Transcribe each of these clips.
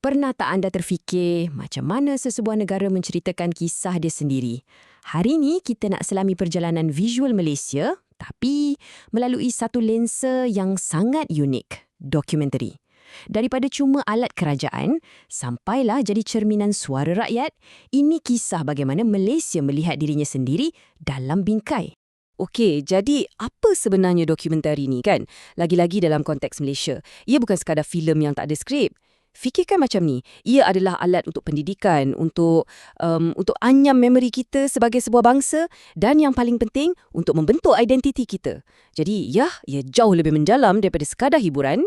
Pernah tak anda terfikir macam mana sesebuah negara menceritakan kisah dia sendiri? Hari ini kita nak selami perjalanan visual Malaysia tapi melalui satu lensa yang sangat unik, dokumentari. Daripada cuma alat kerajaan, sampailah jadi cerminan suara rakyat, ini kisah bagaimana Malaysia melihat dirinya sendiri dalam bingkai. Okey, jadi apa sebenarnya dokumentari ni kan? Lagi-lagi dalam konteks Malaysia. Ia bukan sekadar filem yang tak ada skrip. Fikirkan macam ni, ia adalah alat untuk pendidikan, untuk anyam memori kita sebagai sebuah bangsa dan yang paling penting, untuk membentuk identiti kita. Jadi, ia jauh lebih mendalam daripada sekadar hiburan.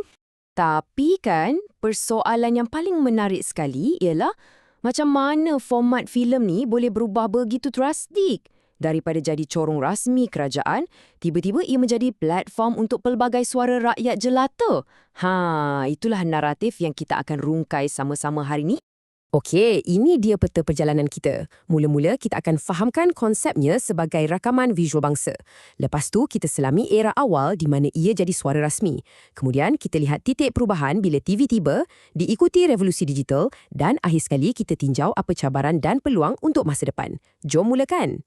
Tapi kan, persoalan yang paling menarik sekali ialah macam mana format filem ni boleh berubah begitu drastik. Daripada jadi corong rasmi kerajaan, tiba-tiba ia menjadi platform untuk pelbagai suara rakyat jelata. Itulah naratif yang kita akan rungkai sama-sama hari ini. Okey, ini dia peta perjalanan kita. Mula-mula kita akan fahamkan konsepnya sebagai rakaman visual bangsa. Lepas tu kita selami era awal di mana ia jadi suara rasmi. Kemudian kita lihat titik perubahan bila TV tiba, diikuti revolusi digital dan akhir sekali kita tinjau apa cabaran dan peluang untuk masa depan. Jom mulakan.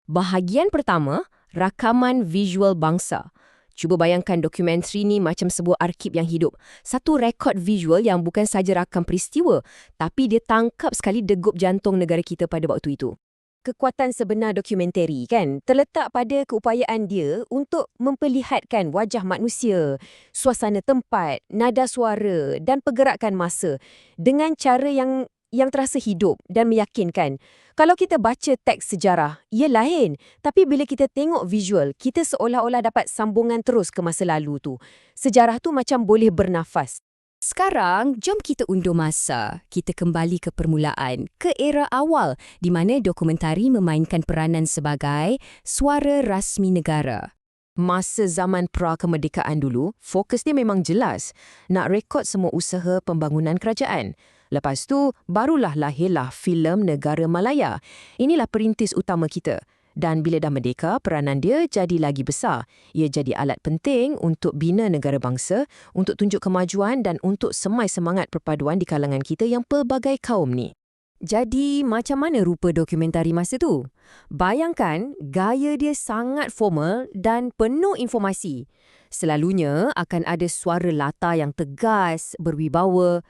Bahagian pertama, rakaman visual bangsa. Cuba bayangkan dokumentari ni macam sebuah arkib yang hidup. Satu rekod visual yang bukan saja rakam peristiwa, tapi dia tangkap sekali degup jantung negara kita pada waktu itu. Kekuatan sebenar dokumentari kan terletak pada keupayaan dia untuk memperlihatkan wajah manusia, suasana tempat, nada suara dan pergerakan masa dengan cara yang terasa hidup dan meyakinkan. Kalau kita baca teks sejarah, ia lain. Tapi bila kita tengok visual, kita seolah-olah dapat sambungan terus ke masa lalu tu. Sejarah tu macam boleh bernafas. Sekarang, jom kita undur masa. Kita kembali ke permulaan, ke era awal di mana dokumentari memainkan peranan sebagai suara rasmi negara. Masa zaman pra-kemerdekaan dulu, fokus dia memang jelas. Nak rekod semua usaha pembangunan kerajaan. Lepas tu, barulah lahirlah filem Negara Malaya. Inilah perintis utama kita. Dan bila dah merdeka, peranan dia jadi lagi besar. Ia jadi alat penting untuk bina negara bangsa, untuk tunjuk kemajuan dan untuk semai semangat perpaduan di kalangan kita yang pelbagai kaum ni. Jadi, macam mana rupa dokumentari masa tu? Bayangkan, gaya dia sangat formal dan penuh informasi. Selalunya akan ada suara latar yang tegas, berwibawa.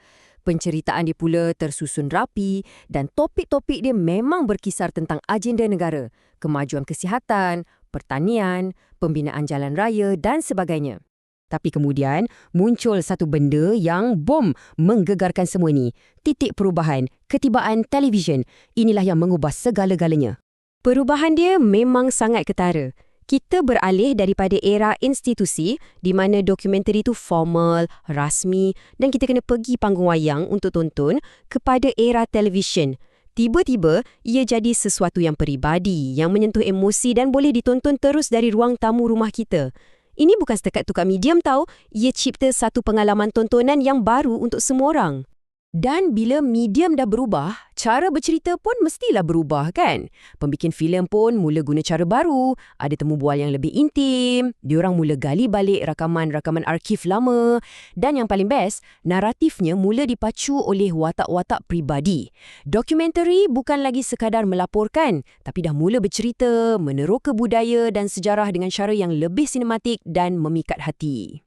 Penceritaan dia pula tersusun rapi dan topik-topik dia memang berkisar tentang agenda negara, kemajuan kesihatan, pertanian, pembinaan jalan raya dan sebagainya. Tapi kemudian muncul satu benda yang menggegarkan semua ini. Titik perubahan, ketibaan televisyen. Inilah yang mengubah segala-galanya. Perubahan dia memang sangat ketara. Kita beralih daripada era institusi di mana dokumentari itu formal, rasmi dan kita kena pergi panggung wayang untuk tonton kepada era televisyen. Tiba-tiba, ia jadi sesuatu yang peribadi, yang menyentuh emosi dan boleh ditonton terus dari ruang tamu rumah kita. Ini bukan setakat tukar medium tau, ia cipta satu pengalaman tontonan yang baru untuk semua orang. Dan bila medium dah berubah, cara bercerita pun mestilah berubah kan? Pembikin filem pun mula guna cara baru, ada temu bual yang lebih intim, diorang mula gali balik rakaman-rakaman arkif lama, dan yang paling best, naratifnya mula dipacu oleh watak-watak pribadi. Dokumentari bukan lagi sekadar melaporkan, tapi dah mula bercerita, meneroka budaya dan sejarah dengan cara yang lebih sinematik dan memikat hati.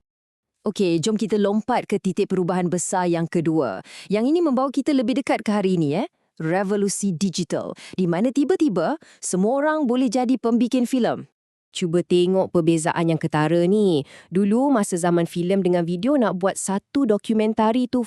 Okey, jom kita lompat ke titik perubahan besar yang kedua. Yang ini membawa kita lebih dekat ke hari ini, revolusi digital, di mana tiba-tiba semua orang boleh jadi pembikin filem. Cuba tengok perbezaan yang ketara ni. Dulu masa zaman filem dengan video nak buat satu dokumentari tu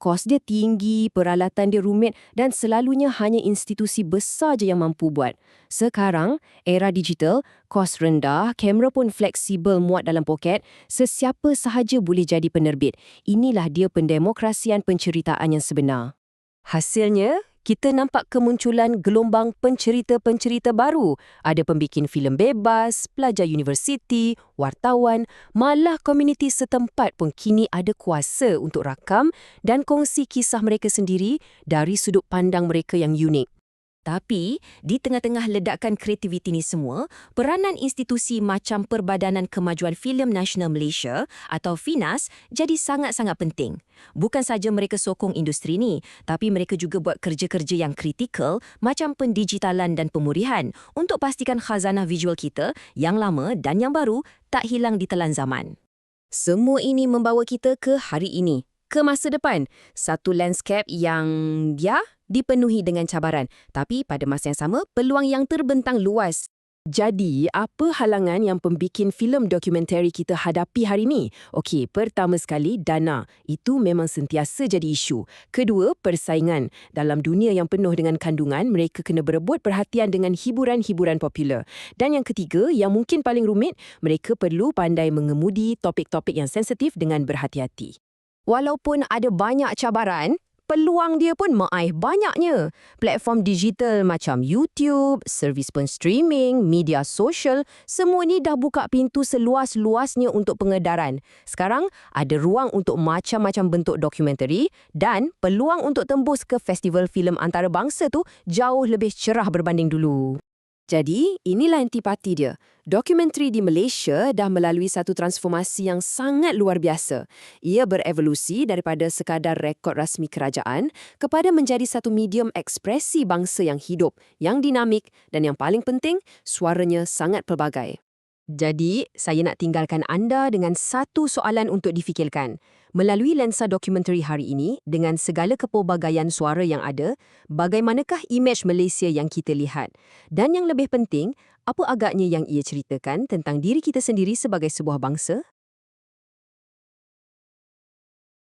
kos dia tinggi, peralatan dia rumit dan selalunya hanya institusi besar je yang mampu buat. Sekarang, era digital, kos rendah, kamera pun fleksibel muat dalam poket, sesiapa sahaja boleh jadi penerbit. Inilah dia pendemokrasian penceritaan yang sebenar. Hasilnya, kita nampak kemunculan gelombang pencerita-pencerita baru. Ada pembikin filem bebas, pelajar universiti, wartawan, malah komuniti setempat pun kini ada kuasa untuk rakam dan kongsi kisah mereka sendiri dari sudut pandang mereka yang unik. Tapi, di tengah-tengah ledakan kreativiti ni semua, peranan institusi macam Perbadanan Kemajuan Filem Nasional Malaysia atau FINAS jadi sangat-sangat penting. Bukan saja mereka sokong industri ni, tapi mereka juga buat kerja-kerja yang kritikal macam pendigitalan dan pemurihan untuk pastikan khazanah visual kita yang lama dan yang baru tak hilang ditelan zaman. Semua ini membawa kita ke hari ini, ke masa depan. Satu landscape yang, dipenuhi dengan cabaran. Tapi pada masa yang sama, peluang yang terbentang luas. Jadi, apa halangan yang pembikin filem dokumentari kita hadapi hari ini? Okey, pertama sekali, dana. Itu memang sentiasa jadi isu. Kedua, persaingan. Dalam dunia yang penuh dengan kandungan, mereka kena berebut perhatian dengan hiburan-hiburan popular. Dan yang ketiga, yang mungkin paling rumit, mereka perlu pandai mengemudi topik-topik yang sensitif dengan berhati-hati. Walaupun ada banyak cabaran, peluang dia pun meraih banyaknya. Platform digital macam YouTube, servis penstreaming, media sosial, semua ni dah buka pintu seluas-luasnya untuk pengedaran. Sekarang, ada ruang untuk macam-macam bentuk dokumentari dan peluang untuk tembus ke festival filem antarabangsa tu jauh lebih cerah berbanding dulu. Jadi, inilah intipati dia. Dokumentari di Malaysia dah melalui satu transformasi yang sangat luar biasa. Ia berevolusi daripada sekadar rekod rasmi kerajaan kepada menjadi satu medium ekspresi bangsa yang hidup, yang dinamik dan yang paling penting, suaranya sangat pelbagai. Jadi, saya nak tinggalkan anda dengan satu soalan untuk difikirkan. Melalui lensa dokumentari hari ini, dengan segala kepelbagaian suara yang ada, bagaimanakah imej Malaysia yang kita lihat? Dan yang lebih penting, apa agaknya yang ia ceritakan tentang diri kita sendiri sebagai sebuah bangsa?